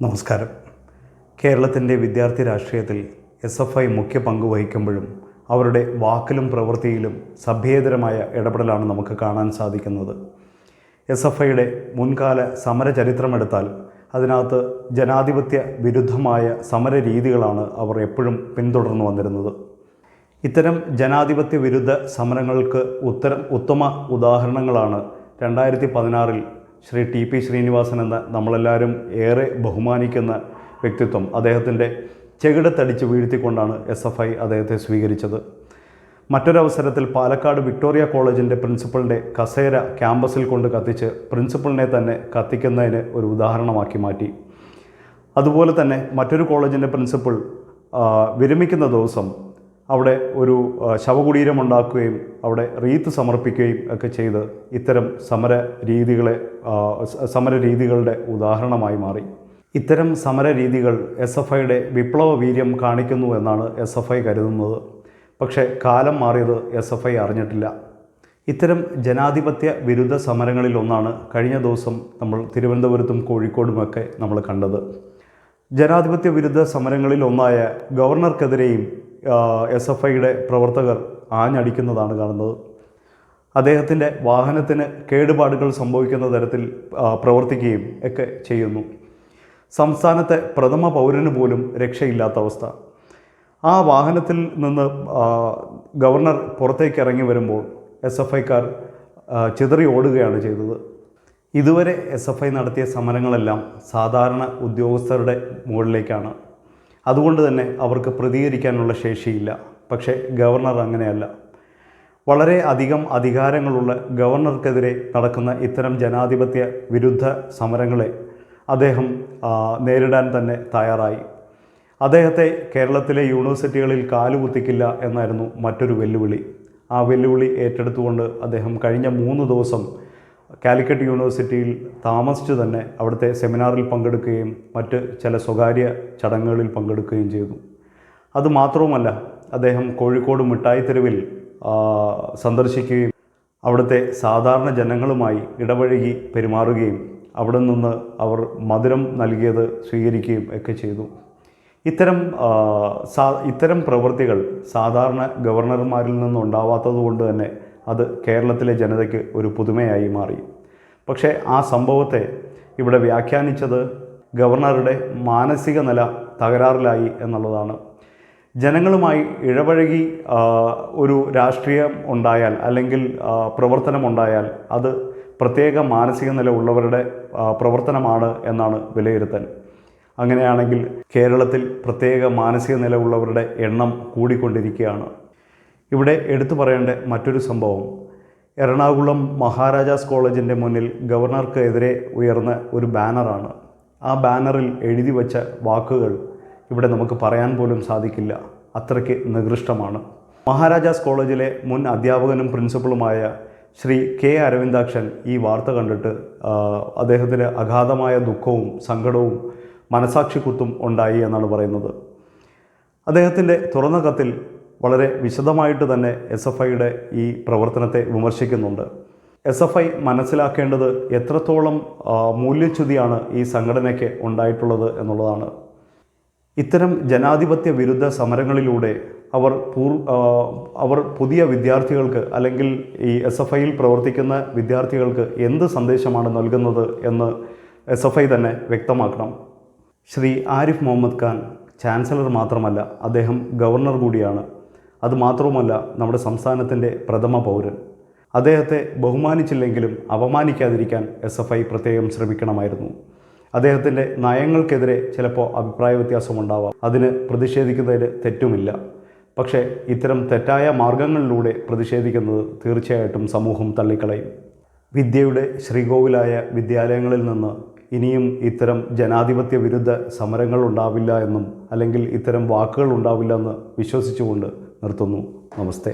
നമസ്കാരം. കേരളത്തിൻ്റെ വിദ്യാർത്ഥി രാഷ്ട്രീയത്തിൽ SFI മുഖ്യ പങ്ക് വഹിക്കുമ്പോഴും അവരുടെ വാക്കിലും പ്രവൃത്തിയിലും സഭ്യേതരമായ ഇടപെടലാണ് നമുക്ക് കാണാൻ സാധിക്കുന്നത്. SFIയുടെ മുൻകാല സമര ചരിത്രമെടുത്താൽ അതിനകത്ത് ജനാധിപത്യ വിരുദ്ധമായ സമര രീതികളാണ് അവർ എപ്പോഴും പിന്തുടർന്നു വന്നിരുന്നത്. ഇത്തരം ജനാധിപത്യ വിരുദ്ധ സമരങ്ങൾക്ക് ഉത്തമ ഉദാഹരണങ്ങളാണ് 2016 ശ്രീ TP ശ്രീനിവാസൻ എന്ന നമ്മളെല്ലാവരും ഏറെ ബഹുമാനിക്കുന്ന വ്യക്തിത്വം അദ്ദേഹത്തിൻ്റെ ചെകിടത്തടിച്ച് വീഴ്ത്തിക്കൊണ്ടാണ് SFI അദ്ദേഹത്തെ സ്വീകരിച്ചത്. മറ്റൊരവസരത്തിൽ പാലക്കാട് വിക്ടോറിയ കോളേജിൻ്റെ പ്രിൻസിപ്പളിൻ്റെ കസേര ക്യാമ്പസിൽ കൊണ്ട് കത്തിച്ച് പ്രിൻസിപ്പളിനെ തന്നെ കത്തിക്കുന്നതിന് ഒരു ഉദാഹരണമാക്കി മാറ്റി. അതുപോലെ തന്നെ മറ്റൊരു കോളേജിൻ്റെ പ്രിൻസിപ്പൾ വിരമിക്കുന്ന ദിവസം അവിടെ ഒരു ശവകുടീരമുണ്ടാക്കുകയും അവിടെ റീത്ത് സമർപ്പിക്കുകയും ഒക്കെ ചെയ്ത് ഇത്തരം സമരരീതികളുടെ ഉദാഹരണമായി മാറി. ഇത്തരം സമരരീതികൾ SFIയുടെ വിപ്ലവ വീര്യം കാണിക്കുന്നു എന്നാണ് SFI കരുതുന്നത്. പക്ഷേ കാലം മാറിയത് SFI അറിഞ്ഞിട്ടില്ല. ഇത്തരം ജനാധിപത്യ വിരുദ്ധ സമരങ്ങളിലൊന്നാണ് കഴിഞ്ഞ ദിവസം നമ്മൾ തിരുവനന്തപുരത്തും കോഴിക്കോടുമൊക്കെ നമ്മൾ കണ്ടത്. ജനാധിപത്യ വിരുദ്ധ സമരങ്ങളിൽ ഒന്നായ ഗവർണർക്കെതിരെയും SFIയുടെ പ്രവർത്തകർ ആഞ്ഞടിക്കുന്നതാണ് കാണുന്നത്. അദ്ദേഹത്തിൻ്റെ വാഹനത്തിന് കേടുപാടുകൾ സംഭവിക്കുന്ന തരത്തിൽ പ്രവർത്തിക്കുകയും ഒക്കെ ചെയ്യുന്നു. സംസ്ഥാനത്തെ പ്രഥമ പൗരന് പോലും രക്ഷയില്ലാത്ത അവസ്ഥ. ആ വാഹനത്തിൽ നിന്ന് ഗവർണർ പുറത്തേക്ക് ഇറങ്ങി വരുമ്പോൾ SFIക്കാർ ചിതറി ഓടുകയാണ് ചെയ്തത്. ഇതുവരെ SFI നടത്തിയ സമരങ്ങളെല്ലാം സാധാരണ ഉദ്യോഗസ്ഥരുടെ മുകളിലേക്കാണ്. അതുകൊണ്ട് തന്നെ അവർക്ക് പ്രതികരിക്കാനുള്ള ശേഷിയില്ല. പക്ഷേ ഗവർണർ അങ്ങനെയല്ല. വളരെ അധികം അധികാരങ്ങളുള്ള ഗവർണർക്കെതിരെ നടക്കുന്ന ഇത്തരം ജനാധിപത്യ വിരുദ്ധ സമരങ്ങളെ അദ്ദേഹം നേരിടാൻ തന്നെ തയ്യാറായി. അദ്ദേഹത്തെ കേരളത്തിലെ യൂണിവേഴ്സിറ്റികളിൽ കാലുകുത്തിക്കില്ല എന്നായിരുന്നു മറ്റൊരു വെല്ലുവിളി. ആ വെല്ലുവിളി ഏറ്റെടുത്തുകൊണ്ട് അദ്ദേഹം കഴിഞ്ഞ 3 ദിവസം കാലിക്കറ്റ് യൂണിവേഴ്സിറ്റിയിൽ താമസിച്ചു തന്നെ അവിടുത്തെ സെമിനാറിൽ പങ്കെടുക്കുകയും മറ്റ് ചില സ്വകാര്യ ചടങ്ങുകളിൽ പങ്കെടുക്കുകയും ചെയ്തു. അതുമാത്രവുമല്ല, അദ്ദേഹം കോഴിക്കോട് മിഠായിത്തെരുവിൽ സന്ദർശിക്കുകയും അവിടുത്തെ സാധാരണ ജനങ്ങളുമായി ഇടപഴകി പെരുമാറുകയും അവിടെ നിന്ന് അവർ മധുരം നൽകിയത് സ്വീകരിക്കുകയും ഒക്കെ ചെയ്തു. ഇത്തരം പ്രവൃത്തികൾ സാധാരണ ഗവർണർമാരിൽ നിന്നുണ്ടാവാത്തത് കൊണ്ട് തന്നെ അത് കേരളത്തിലെ ജനതയ്ക്ക് ഒരു പുതുമയായി മാറി. പക്ഷേ ആ സംഭവത്തെ ഇവിടെ വ്യാഖ്യാനിച്ചത് ഗവർണറുടെ മാനസിക നില തകരാറിലായി എന്നുള്ളതാണ്. ജനങ്ങളുമായി ഇടപഴകി ഒരു രാഷ്ട്രീയം ഉണ്ടായാൽ അല്ലെങ്കിൽ പ്രവർത്തനമുണ്ടായാൽ അത് പ്രത്യേക മാനസിക നില ഉള്ളവരുടെ പ്രവർത്തനമാണ് എന്നാണ് വിലയിരുത്തൽ. അങ്ങനെയാണെങ്കിൽ കേരളത്തിൽ പ്രത്യേക മാനസിക നില ഉള്ളവരുടെ എണ്ണം കൂടിക്കൊണ്ടിരിക്കുകയാണ്. ഇവിടെ എടുത്തു പറയേണ്ട മറ്റൊരു സംഭവം എറണാകുളം മഹാരാജാസ് കോളേജിൻ്റെ മുന്നിൽ ഗവർണർക്ക് എതിരെ ഉയർന്ന ഒരു ബാനറാണ്. ആ ബാനറിൽ എഴുതി വച്ച വാക്കുകൾ ഇവിടെ നമുക്ക് പറയാൻ പോലും സാധിക്കില്ല, അത്രയ്ക്ക് നികൃഷ്ടമാണ്. മഹാരാജാസ് കോളേജിലെ മുൻ അധ്യാപകനും പ്രിൻസിപ്പളുമായ ശ്രീ K അരവിന്ദാക്ഷൻ ഈ വാർത്ത കണ്ടിട്ട് അദ്ദേഹത്തിന് അഗാധമായ ദുഃഖവും സങ്കടവും മനസാക്ഷിക്കുത്തും ഉണ്ടായി എന്നാണ് പറയുന്നത്. അദ്ദേഹത്തിൻ്റെ തുറന്ന കത്തിൽ വളരെ വിശദമായിട്ട് തന്നെ SFIയുടെ ഈ പ്രവർത്തനത്തെ വിമർശിക്കുന്നുണ്ട്. SFI മനസ്സിലാക്കേണ്ടത് എത്രത്തോളം മൂല്യച്യുതിയാണ് ഈ സംഘടനയ്ക്ക് ഉണ്ടായിട്ടുള്ളത് എന്നുള്ളതാണ്. ഇത്തരം ജനാധിപത്യ വിരുദ്ധ സമരങ്ങളിലൂടെ അവർ പുതിയ വിദ്യാർത്ഥികൾക്ക് അല്ലെങ്കിൽ ഈ SFIയിൽ പ്രവർത്തിക്കുന്ന വിദ്യാർത്ഥികൾക്ക് എന്ത് സന്ദേശമാണ് നൽകുന്നത് എന്ന് SFI തന്നെ വ്യക്തമാക്കണം. ശ്രീ ആരിഫ് മുഹമ്മദ് ഖാൻ ചാൻസലർ മാത്രമല്ല, അദ്ദേഹം ഗവർണർ കൂടിയാണ്. അതുമാത്രവുമല്ല, നമ്മുടെ സംസ്ഥാനത്തിൻ്റെ പ്രഥമ പൗരൻ. അദ്ദേഹത്തെ ബഹുമാനിച്ചില്ലെങ്കിലും അപമാനിക്കാതിരിക്കാൻ SFI പ്രത്യേകം ശ്രമിക്കണമായിരുന്നു. അദ്ദേഹത്തിൻ്റെ നയങ്ങൾക്കെതിരെ ചിലപ്പോൾ അഭിപ്രായ വ്യത്യാസമുണ്ടാവാം, അതിന് പ്രതിഷേധിക്കുന്നതിന് തെറ്റുമില്ല. പക്ഷേ ഇത്തരം തെറ്റായ മാർഗങ്ങളിലൂടെ പ്രതിഷേധിക്കുന്നത് തീർച്ചയായിട്ടും സമൂഹം തള്ളിക്കളയും. വിദ്യയുടെ ശ്രീകോവിലായ വിദ്യാലയങ്ങളിൽ നിന്ന് ഇനിയും ഇത്തരം ജനാധിപത്യ വിരുദ്ധ സമരങ്ങൾ ഉണ്ടാവില്ല എന്നും അല്ലെങ്കിൽ ഇത്തരം വാക്കുകൾ ഉണ്ടാവില്ല എന്ന് വിശ്വസിച്ചുകൊണ്ട് നിർത്തുന്നു. നമസ്തേ.